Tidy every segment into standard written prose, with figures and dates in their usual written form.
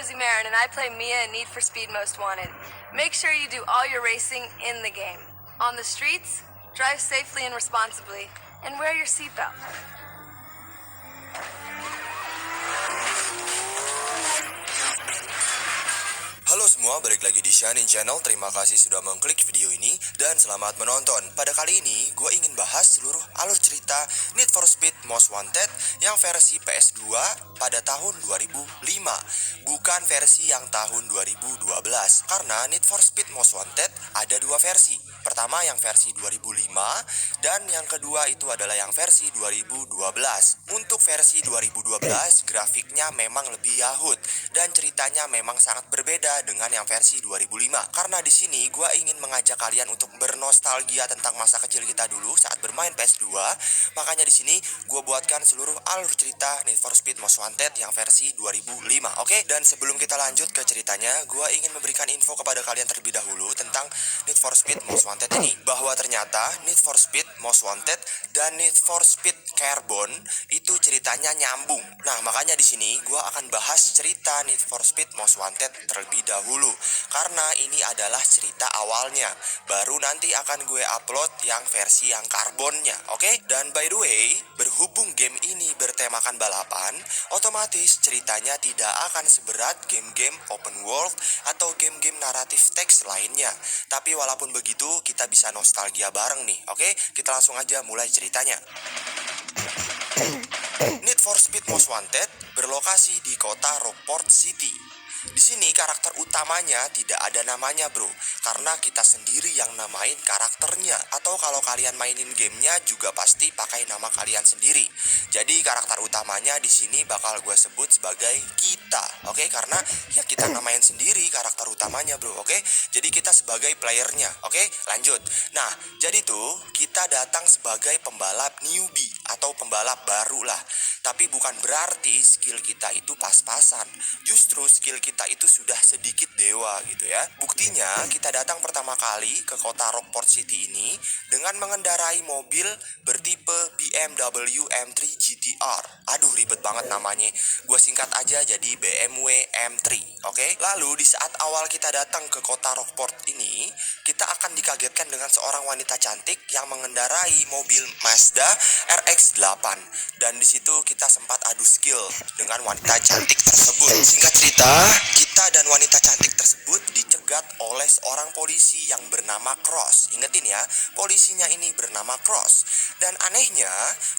Josie Marin, and I play Mia in Need for Speed Most Wanted. Make sure you do all your racing in the game. On the streets, drive safely and responsibly, and wear your seatbelt. Halo semua, balik lagi di Shanin Channel. Terima kasih sudah mengklik video ini dan selamat menonton. Pada kali ini, gue ingin bahas seluruh alur cerita Need for Speed Most Wanted yang versi PS2 pada tahun 2005, bukan versi yang tahun 2012. Karena Need for Speed Most Wanted ada dua versi. Pertama yang versi 2005 dan yang kedua itu adalah yang versi 2012. Untuk versi 2012, grafiknya memang lebih yahut dan ceritanya memang sangat berbeda dengan yang versi 2005. Karena di sini gue ingin mengajak kalian untuk bernostalgia tentang masa kecil kita dulu saat bermain PS2. Makanya di sini gue buatkan seluruh alur cerita Need for Speed Most Wanted yang versi 2005. Oke, dan sebelum kita lanjut ke ceritanya, gue ingin memberikan info kepada kalian terlebih dahulu tentang Need for Speed Most Wanted ini, bahwa ternyata Need for Speed Most Wanted dan Need for Speed Carbon itu ceritanya nyambung. Nah, makanya di sini gue akan bahas cerita Need for Speed Most Wanted terlebih dahulu, karena ini adalah cerita awalnya. Baru nanti akan gue upload yang versi yang karbonnya, oke? Dan by the way, berhubung game ini bertemakan balapan, otomatis ceritanya tidak akan seberat game-game open world atau game-game naratif teks lainnya. Tapi walaupun begitu, kita bisa nostalgia bareng nih, oke? Kita langsung aja mulai ceritanya. Need for Speed Most Wanted berlokasi di kota Rockport City. Di sini karakter utamanya tidak ada namanya bro, karena kita sendiri yang namain karakternya. Atau kalau kalian mainin gamenya juga pasti pakai nama kalian sendiri. Jadi karakter utamanya di sini bakal gue sebut sebagai kita, oke? Karena ya kita namain sendiri karakter utamanya bro, oke? Jadi kita sebagai playernya, oke? Lanjut. Nah, jadi tuh kita datang sebagai pembalap newbie atau pembalap baru lah. Tapi bukan berarti skill kita itu pas-pasan. Justru skill kita itu sudah sedikit dewa gitu ya. Buktinya kita datang pertama kali ke kota Rockport City ini dengan mengendarai mobil bertipe BMW M3 GTR. Aduh ribet banget namanya. Gue singkat aja jadi BMW M3, oke? Lalu di saat awal kita datang ke kota Rockport ini, kita akan dikagetkan dengan seorang wanita cantik yang mengendarai mobil Mazda RX-8. Dan di situ kita sempat adu skill dengan wanita cantik tersebut. Singkat cerita, kita dan wanita cantik tersebut dicegat oleh seorang polisi yang bernama Cross. Ingetin ya, polisinya ini bernama Cross. Dan anehnya,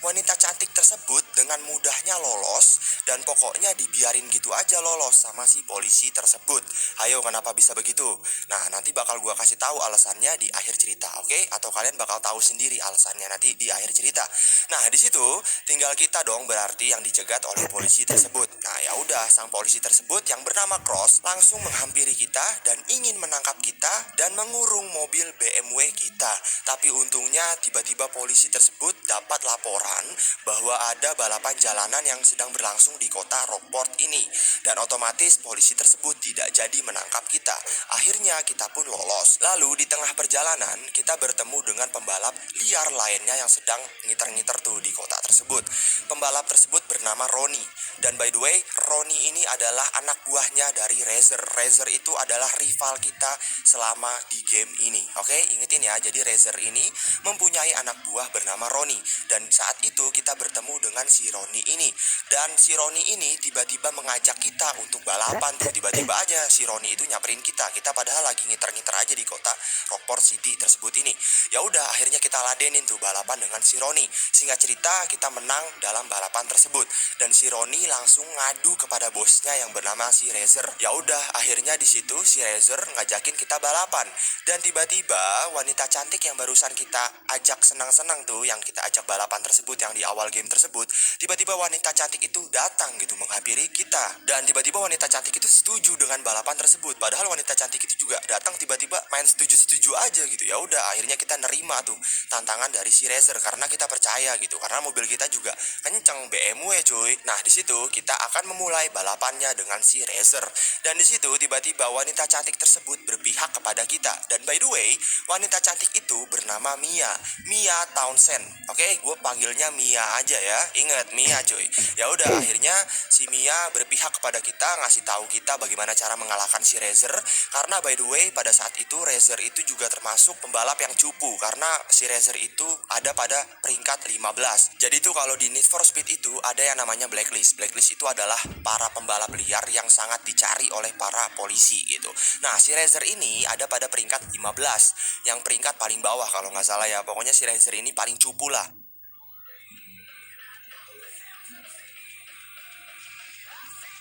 wanita cantik tersebut dengan mudahnya lolos dan pokoknya dibiarin gitu aja lolos sama si polisi tersebut. Ayo, kenapa bisa begitu? Nah, nanti bakal gua kasih tahu alasannya di akhir cerita, oke? Atau kalian bakal tahu sendiri alasannya nanti di akhir cerita. Nah, di situ tinggal kita dong berarti yang dicegat oleh polisi tersebut. Nah, ya udah, sang polisi tersebut yang bernama Cross langsung menghampiri kita dan ingin menangkap kita dan mengurung mobil BMW kita. Tapi untungnya tiba-tiba polisi tersebut dapat laporan bahwa ada balapan jalanan yang sedang berlangsung di kota Rockport ini. Dan otomatis polisi tersebut tidak jadi menangkap kita. Akhirnya kita pun lolos. Lalu di tengah perjalanan kita bertemu dengan pembalap liar lainnya yang sedang ngiter-ngiter tuh di kota tersebut. Pembalap tersebut bernama Ronnie. Dan by the way, Ronnie ini adalah anak buahnya dari Razer. Razer itu adalah rival kita selama di game ini. Oke, ingetin ya. Jadi Razer ini mempunyai anak buah bernama Ronnie. Dan saat itu kita bertemu dengan si Ronnie ini. Dan si Ronnie ini tiba-tiba mengajak kita untuk balapan tuh. Tiba-tiba aja si Ronnie itu nyamperin kita. Kita padahal lagi ngiter-ngiter aja di kota Rockport City tersebut ini. Ya udah, akhirnya kita ladenin tuh balapan dengan si Ronnie. Singkat cerita, kita menang dalam balapan tersebut. Dan si Ronnie langsung ngadu kepada bosnya yang bernama si Razer. Ya udah, akhirnya di situ si Razer ngajakin kita balapan. Dan tiba-tiba wanita cantik yang barusan kita ajak senang-senang tuh, yang kita ajak balapan tersebut yang di awal game tersebut, tiba-tiba wanita cantik itu datang gitu menghampiri kita. Dan tiba-tiba wanita cantik itu setuju dengan balapan tersebut. Padahal wanita cantik itu juga datang tiba-tiba main setuju-setuju setuju aja gitu. Ya udah akhirnya kita nerima tuh tantangan dari si Razer karena kita percaya gitu, karena mobil kita juga kenceng, BMW cuy. Nah di situ kita akan memulai balapannya dengan si Razer, dan di situ tiba-tiba wanita cantik tersebut berpihak kepada kita. Dan by the way, wanita cantik itu bernama Mia Townsend. Oke, gue panggilnya Mia aja ya. Ingat Mia cuy. Ya udah akhirnya si Mia berpihak kepada kita, ngasih tahu kita bagaimana cara mengalahkan si Razer. Karena by the way pada saat itu Razer itu juga termasuk pembalap yang cupu, karena si Razer itu ada pada peringkat 15. Jadi tuh kalau di Need for Speed itu ada yang namanya blacklist. Blacklist itu adalah para pembalap liar yang sangat dicari oleh para polisi gitu. Nah si Razer ini ada pada peringkat 15, yang peringkat paling bawah kalau nggak salah ya. Pokoknya si Razer ini paling cupu lah.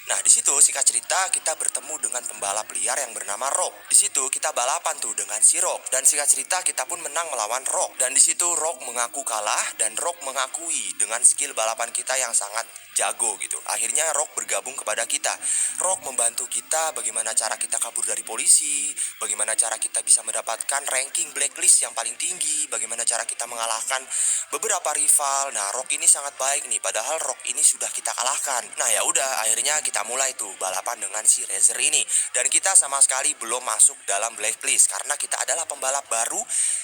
Nah, di situ singkat cerita kita bertemu dengan pembalap liar yang bernama Rock. Di situ kita balapan tuh dengan si Rock, dan singkat cerita kita pun menang melawan Rock. Dan di situ Rock mengaku kalah, dan Rock mengakui dengan skill balapan kita yang sangat jago gitu. Akhirnya Rock bergabung kepada kita. Rock membantu kita bagaimana cara kita kabur dari polisi, bagaimana cara kita bisa mendapatkan ranking blacklist yang paling tinggi, bagaimana cara kita mengalahkan beberapa rival. Nah, Rock ini sangat baik nih, padahal Rock ini sudah kita kalahkan. Nah, ya udah akhirnya kita mulai tuh balapan dengan si Razer ini, dan kita sama sekali belum masuk dalam blacklist karena kita adalah pembalap baru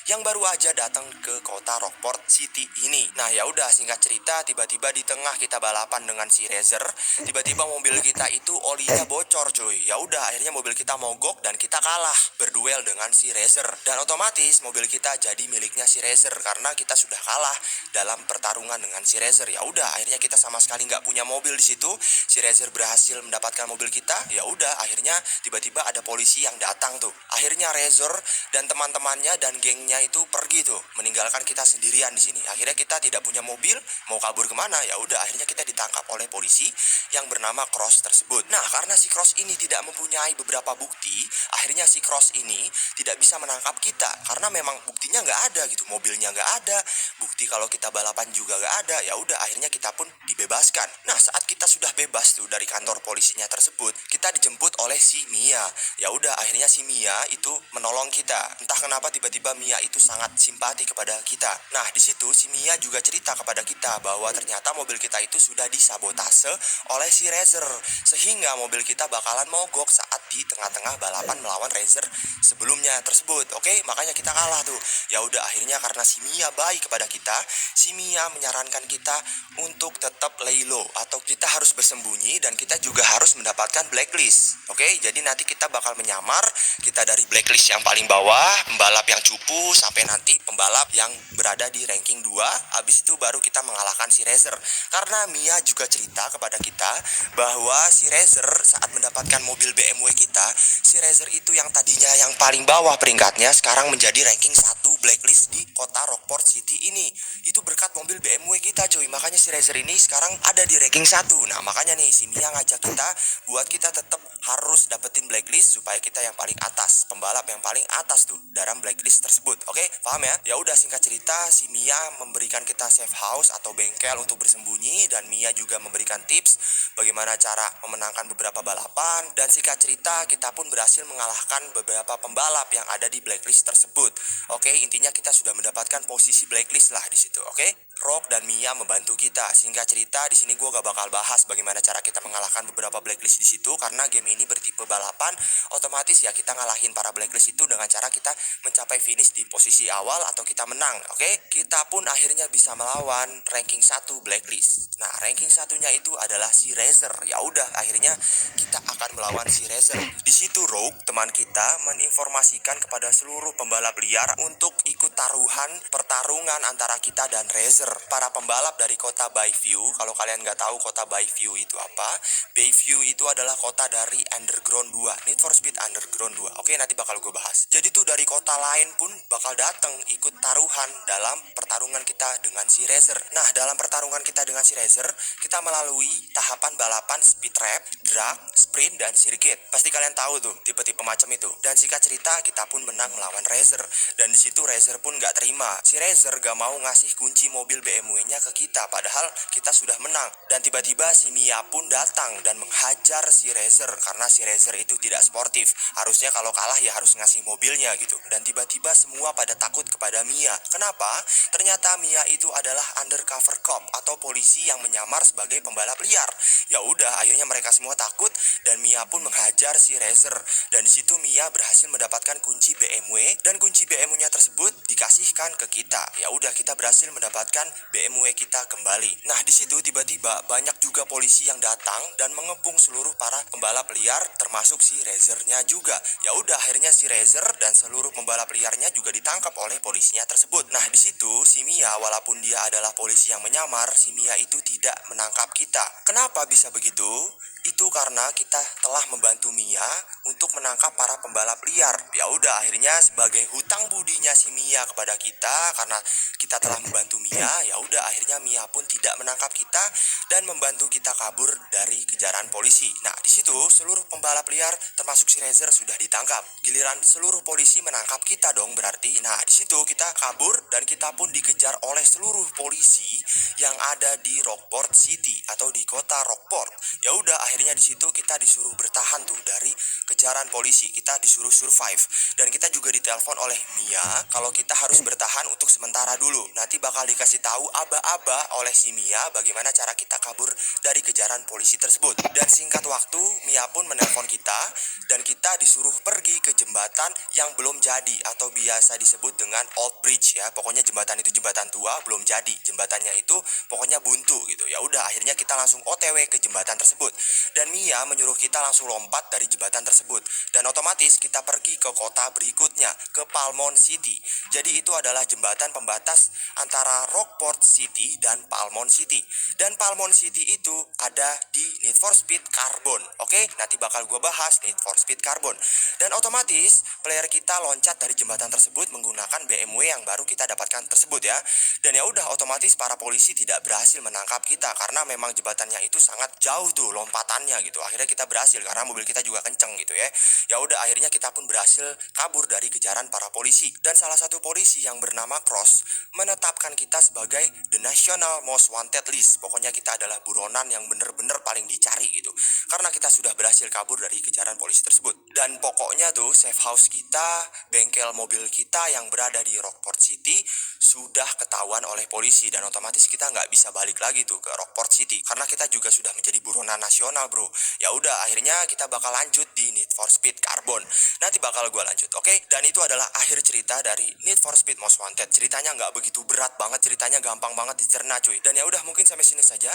yang baru aja datang ke kota Rockport City ini. Nah ya udah singkat cerita tiba-tiba di tengah kita balapan dengan si Razer, tiba-tiba mobil kita itu olinya bocor cuy. Ya udah akhirnya mobil kita mogok dan kita kalah berduel dengan si Razer, dan otomatis mobil kita jadi miliknya si Razer karena kita sudah kalah dalam pertarungan dengan si Razer. Ya udah akhirnya kita sama sekali nggak punya mobil di situ. Si Razer berhasil mendapatkan mobil kita. Ya udah akhirnya tiba-tiba ada polisi yang datang tuh. Akhirnya Razer dan teman-temannya dan gengnya itu pergi tuh, meninggalkan kita sendirian di sini. Akhirnya kita tidak punya mobil, mau kabur kemana? Ya udah akhirnya kita ditangkap oleh polisi yang bernama Cross tersebut. Nah karena si Cross ini tidak mempunyai beberapa bukti, akhirnya si Cross ini tidak bisa menangkap kita karena memang buktinya nggak ada gitu, mobilnya nggak ada, bukti kalau kita balapan juga nggak ada. Ya udah akhirnya kita pun dibebaskan. Nah saat kita sudah bebas tuh dari kantor polisinya tersebut, kita dijemput oleh si Mia. Ya udah akhirnya si Mia itu menolong kita. Entah kenapa tiba-tiba Mia itu sangat simpati kepada kita. Nah di situ si Mia juga cerita kepada kita bahwa ternyata mobil kita itu sudah disabotase oleh si Razer, sehingga mobil kita bakalan mogok saat di tengah-tengah balapan melawan Razer sebelumnya tersebut. Oke, makanya kita kalah tuh. Ya udah akhirnya karena si Mia baik kepada kita, si Mia menyarankan kita untuk tetap lay low atau kita harus bersembunyi, dan kita juga harus mendapatkan blacklist. Oke, jadi nanti kita bakal menyamar kita dari blacklist yang paling bawah, pembalap yang cupu, sampai nanti pembalap yang berada di ranking 2. Habis itu baru kita mengalahkan si Razer. Karena Mia juga cerita kepada kita bahwa si Razer saat mendapatkan mobil BMW kita, si Razer itu yang tadinya yang paling bawah peringkatnya sekarang menjadi ranking 1 blacklist di kota Rockport City ini. Itu berkat mobil BMW kita cuy. Makanya si Razer ini sekarang ada di ranking 1. Nah makanya nih si Mia ngajak kita buat kita tetap harus dapetin blacklist supaya kita yang paling atas, pembalap yang paling atas tuh dalam blacklist tersebut. Oke, paham ya? Ya udah singkat cerita si Mia memberikan kita safe house atau bengkel untuk bersembunyi, dan Mia juga memberikan tips bagaimana cara memenangkan beberapa balapan, dan singkat cerita kita pun berhasil mengalahkan beberapa pembalap yang ada di blacklist tersebut. Oke, intinya kita sudah mendapatkan posisi blacklist lah di situ. Oke, Rock dan Mia membantu kita. Singkat cerita di sini gue gak bakal bahas bagaimana cara kita mengalahkan beberapa blacklist di situ karena game ini bertipe balapan. Otomatis ya kita ngalahin para blacklist itu dengan cara kita mencapai finish di posisi awal atau kita menang. Oke, kita pun akhirnya bisa melawan ranking 1 blacklist. Nah, ranking satunya itu adalah si Razer. Ya udah, akhirnya kita akan melawan si Razer. Di situ Rogue, teman kita, menginformasikan kepada seluruh pembalap liar untuk ikut pertarungan antara kita dan Razer. Para pembalap dari kota Bayview, kalau kalian nggak tahu kota Bayview itu apa, Bayview itu adalah kota dari Underground 2, Need for Speed Underground 2. Oke, nanti bakal gue bahas. Jadi tuh dari kota lain pun bakal datang ikut taruhan dalam pertarungan kita dengan si Razer. Nah, dalam pertarungan kita dengan si Razer, kita melalui tahapan balapan speed trap, drag, sprint, dan circuit. Pasti kalian tahu tuh tipe-tipe macam itu. Dan singkat cerita, kita pun menang melawan Razer. Dan di situ Razer Razer pun gak terima. Si Razer gak mau ngasih kunci mobil BMW-nya ke kita, padahal kita sudah menang. Dan tiba-tiba si Mia pun datang dan menghajar si Razer karena si Razer itu tidak sportif. Harusnya kalau kalah ya harus ngasih mobilnya gitu. Dan tiba-tiba semua pada takut kepada Mia. Kenapa? Ternyata Mia itu adalah undercover cop atau polisi yang menyamar sebagai pembalap liar. Ya udah, akhirnya mereka semua takut dan Mia pun menghajar si Razer. Dan di situ Mia berhasil mendapatkan kunci BMW dan kunci BMW-nya tersebut dikasihkan ke kita. Ya udah, kita berhasil mendapatkan BMW kita kembali. Nah, di situ tiba-tiba banyak juga polisi yang datang dan mengepung seluruh para pembalap liar termasuk si Razer-nya juga. Ya udah, akhirnya si Razer dan seluruh pembalap liarnya juga ditangkap oleh polisinya tersebut. Nah, di situ si Mia walaupun dia adalah polisi yang menyamar, si Mia itu tidak menangkap kita. Kenapa bisa begitu? Itu karena kita telah membantu Mia untuk menangkap para pembalap liar. Ya udah, akhirnya sebagai hutang budinya si Mia kepada kita karena kita telah membantu Mia, ya udah akhirnya Mia pun tidak menangkap kita dan membantu kita kabur dari kejaran polisi. Nah, di situ seluruh pembalap liar termasuk si Razer sudah ditangkap. Giliran seluruh polisi menangkap kita dong berarti. Nah, di situ kita kabur dan kita pun dikejar oleh seluruh polisi yang ada di Rockport City atau di kota Rockport. Ya udah, akhirnya di situ kita disuruh bertahan tuh dari kejaran polisi. Kita disuruh survive dan kita juga ditelepon oleh Mia kalau kita harus bertahan untuk sementara dulu. Nanti bakal dikasih tahu aba-aba oleh si Mia bagaimana cara kita kabur dari kejaran polisi tersebut. Dan singkat waktu Mia pun menelpon kita dan kita disuruh pergi ke jembatan yang belum jadi atau biasa disebut dengan Old Bridge ya. Pokoknya jembatan itu jembatan tua, belum jadi. Jembatannya itu pokoknya buntu gitu. Ya udah, akhirnya kita langsung OTW ke jembatan tersebut. Dan Mia menyuruh kita langsung lompat dari jembatan tersebut. Dan otomatis kita pergi ke kota berikutnya, ke Palmon City. Jadi itu adalah jembatan pembatas antara Rockport City dan Palmon City. Dan Palmon City itu ada di Need for Speed Carbon. Oke, nanti bakal gue bahas Need for Speed Carbon. Dan otomatis player kita loncat dari jembatan tersebut menggunakan BMW yang baru kita dapatkan tersebut ya. Dan ya udah, otomatis para polisi tidak berhasil menangkap kita karena memang jembatannya itu sangat jauh tuh lompatannya gitu. Akhirnya kita berhasil karena mobil kita juga kenceng gitu ya. Ya udah, akhirnya kita pun berhasil kabur dari kejaran para polisi. Dan salah satu polisi yang bernama Cross menetapkan kita sebagai The National Most Wanted List. Pokoknya kita adalah buronan yang bener-bener paling dicari gitu. Karena kita sudah berhasil kabur dari kejaran polisi tersebut. Dan pokoknya tuh safe house kita, bengkel mobil kita yang berada di Rockport City sudah ketahuan oleh polisi. Dan otomatis kita nggak bisa balik lagi tuh ke Rockport City karena kita juga sudah menjadi buronan nasional bro. Ya udah, akhirnya kita bakal lanjut di Need for Speed Carbon. Nanti bakal gue lanjut, oke? Dan itu adalah akhir cerita dari Need for Speed Most Wanted. Ceritanya nggak begitu berat banget, ceritanya gampang banget dicerna cuy. Dan ya udah, mungkin sampai sini saja.